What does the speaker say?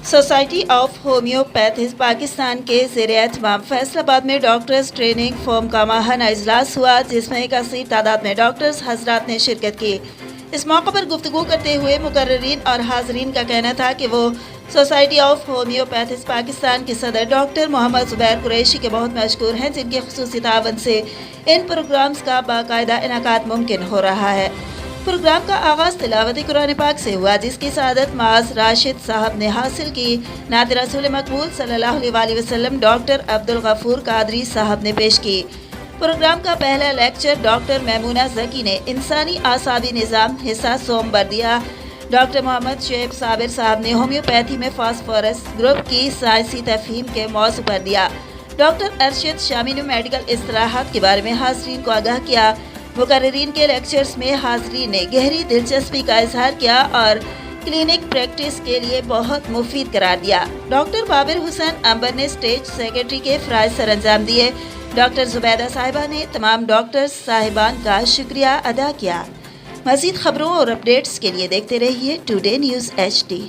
Society of होम्योपैथिस्ट Pakistan के ज़ेर-ए-एहतमाम फैसलाबाद में doctors training forum का माहाना इजलास हुआ, जिसमें कसीर तादाद में डॉक्टर्स हजरात ने शिरकत की। इस मौके पर गुफ्तगू करते हुए मुकर्ररीन और हाजरीन का कहना था कि वो सोसाइटी ऑफ होम्योपैथिस्ट पाकिस्तान के सदर डॉक्टर मोहम्मद ज़ुबैर कुरैशी के बहुत मशकूर हैं, जिनके खुसूसी तावन से इन प्रोग्राम्स का बाकायदा इनेकाद मुमकिन हो रहा है। प्रोग्राम का आगाज़ तिलावत कुरान पाक से हुआ, जिसकी सआदत माज राशिद साहब ने हासिल की। नात रसूल मकबूल सल्लल्लाहु अलैहि वसल्लम डॉक्टर अब्दुल गफूर कादरी साहब ने पेश की। प्रोग्राम का पहला लेक्चर डॉक्टर मैमूना ज़की ने इंसानी आसाबी निज़ाम हिस्सा सोमबर्दिया। डॉक्टर मोहम्मद शुएब साबिर साहब ने होम्योपैथी में फास्फोरस ग्रुप की साइंसी तफहीम के मौजू पर दिया। डॉक्टर अरशद शामी ने मेडिकल इस्तिलाहात के बारे में हाज़रीन को आगाह किया। मुकर्ररीन के लेक्चर्स में हाज़रीन ने गहरी दिलचस्पी का इजहार किया और क्लिनिक प्रैक्टिस के लिए बहुत मुफीद करार दिया। डॉक्टर बाबिर हुसैन अंबर ने स्टेज सेक्रेटरी के फ़राइज़ सर अंजाम दिए। डॉक्टर जुबैदा साहिबा ने तमाम डॉक्टर्स साहिबान का शुक्रिया अदा किया। मज़ीद खबरों और अपडेट्स के लिए देखते रहिए टुडे न्यूज़ HD।